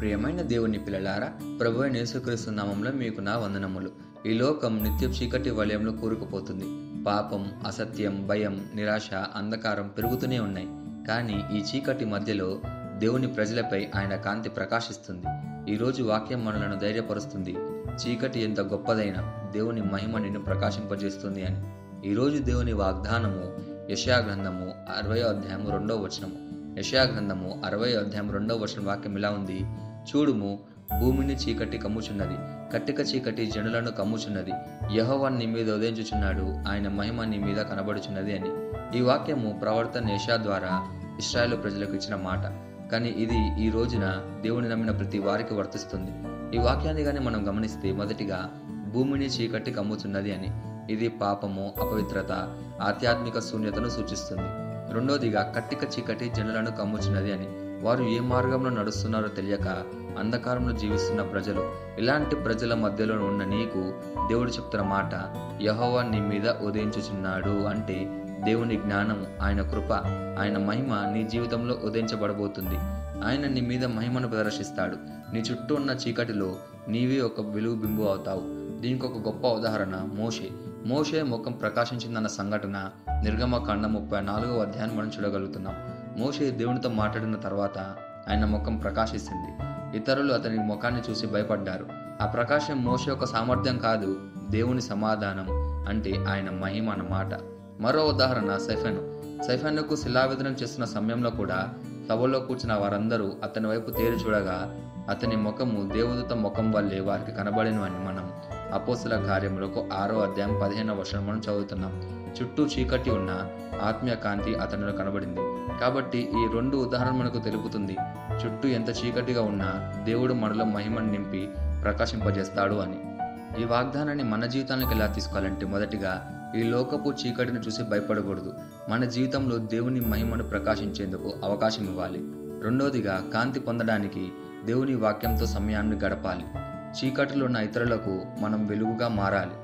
ప్రియమైన దేవుని పిల్లలారా, ప్రభువైన యేసుక్రీస్తు నామములో మీకు నా వందనములు. ఈ లోకం నిత్య చీకటి వలయంలో కూరుకుపోతుంది. పాపం, అసత్యం, భయం, నిరాశ, అంధకారం పెరుగుతూనే ఉన్నాయి. కానీ ఈ చీకటి మధ్యలో దేవుని ప్రజలపై ఆయన కాంతి ప్రకాశిస్తుంది. ఈరోజు వాక్యం మనలను ధైర్యపరుస్తుంది. చీకటి ఎంత గొప్పదైనా దేవుని మహిమ నిన్ను ప్రకాశింపజేస్తుంది అని. ఈరోజు దేవుని వాగ్దానము యెషయా గ్రంథము 60వ అధ్యాయం 2వ వచనము. యెషయా గ్రంథము 60వ అధ్యాయం 2వ వచనం వాక్యం ఇలా ఉంది: చూడుము, భూమిని చీకటి కమ్ముచున్నది, కట్టిక చీకటి జనులను కమ్ముచున్నది. యెహోవా నీ మీద ఉదయించుచున్నాడు, ఆయన మహిమ నీ మీద కనబడుచున్నది అని. ఈ వాక్యము ప్రవర్తన యెషయా ద్వారా ఇశ్రాయేలు ప్రజలకు ఇచ్చిన మాట. కానీ ఇది ఈ రోజున దేవుని నమ్మిన ప్రతి వారికి వర్తిస్తుంది. ఈ వాక్యాన్ని కానీ మనం గమనిస్తే, మొదటిగా భూమిని చీకటి కమ్ముచున్నది అని. ఇది పాపము, అపవిత్రత, ఆధ్యాత్మిక శూన్యతను సూచిస్తుంది. రెండోదిగా కట్టిక చీకటి జనులను కమ్ముచున్నది అని. వారు ఏ మార్గంలో నడుస్తున్నారో తెలియక అంధకారంలో జీవిస్తున్న ప్రజలు. ఇలాంటి ప్రజల మధ్యలో ఉన్న నీకు దేవుడు చెప్తున్న మాట, యెహోవా నీ మీద ఉదయించుచున్నాడు అంటే దేవుని జ్ఞానం, ఆయన కృప, ఆయన మహిమ నీ జీవితంలో ఉదయించబడబోతుంది. ఆయన నీ మీద మహిమను ప్రదర్శిస్తాడు. నీ చుట్టూ ఉన్న చీకటిలో నీవే ఒక వెలుగు బింబు అవుతావు. దీనికి ఒక గొప్ప ఉదాహరణ మోషే ముఖం ప్రకాశించిందన్న సంఘటన నిర్గమకాండం 34వ అధ్యాయం మనం చూడగలుగుతున్నాం. మోషే దేవునితో మాట్లాడిన తర్వాత ఆయన ముఖం ప్రకాశిస్తుంది. ఇతరులు అతని ముఖాన్ని చూసి భయపడ్డారు. ఆ ప్రకాశం మోషే యొక్క సామర్థ్యం కాదు, దేవుని సమాధానం, అంటే ఆయన మహిమ అన్నమాట. మరో ఉదాహరణ సైఫెనుకు శిలావిధనం చేస్తున్న సమయంలో కూడా సభలో కూర్చున్న వారందరూ అతని వైపు తేరి చూడగా అతని ముఖము దేవదూత ముఖం వల్లే వారికి కనబడెను అని మనం అపోస్తల కార్యములకు 6వ అధ్యాయం 15వ వచనం మనం చదువుతున్నాం. చుట్టూ చీకటి ఉన్న ఆత్మీయ కాంతి అతనిలో కనబడింది. కాబట్టి ఈ రెండు ఉదాహరణ మనకు తెలుపుతుంది, చుట్టూ ఎంత చీకటిగా ఉన్నా దేవుడు మనలో మహిమను నింపి ప్రకాశింపజేస్తాడు అని. ఈ వాగ్దానాన్ని మన జీవితానికి ఎలా తీసుకోవాలంటే, మొదటిగా ఈ లోకపు చీకటిని చూసి భయపడకూడదు. మన జీవితంలో దేవుని మహిమను ప్రకాశించేందుకు అవకాశం ఇవ్వాలి. రెండోదిగా కాంతి పొందడానికి దేవుని వాక్యంతో సమయాన్ని గడపాలి. చీకటిలో ఉన్న ఇతరులకు మనం వెలుగుగా మారాలి.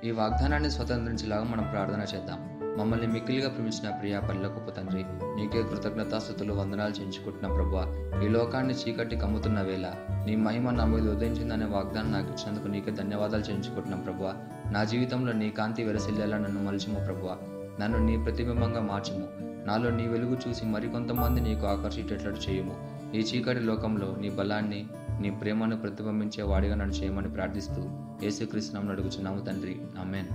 ఈ వాగ్దానాన్ని స్వతంత్రించేలాగా మనం ప్రార్థన చేద్దాం. మమ్మల్ని మిక్కిలిగా ప్రేమించిన ప్రియా పల్లెకొప్ప తండ్రి, నీకే కృతజ్ఞతాస్తుతులు వందనాలు చేయించుకుంటున్న ప్రభువా. ఈ లోకాన్ని చీకటి కమ్ముతున్న వేళ నీ మహిమ నా మీద ఉదయించిందనే వాగ్దానం నాకు ఇచ్చినందుకు నీకే ధన్యవాదాలు చేయించుకుంటున్నాం ప్రభువా. నా జీవితంలో నీ కాంతి వెరసిల్లేలా నన్ను మలుచుము ప్రభువా. నన్ను నీ ప్రతిబింబంగా మార్చుము. నాలో నీ వెలుగు చూసి మరికొంతమంది నీకు ఆకర్షించేటట్లు చేయుము. ఈ చీకటి లోకంలో నీ బలాన్ని, నీ ప్రేమను ప్రతిబింబించే వాడిగా నన్ను చేయమని ప్రార్థిస్తూ యేసుక్రీస్తు నామమున అడుగుచున్నాము తండ్రి, ఆమేన్.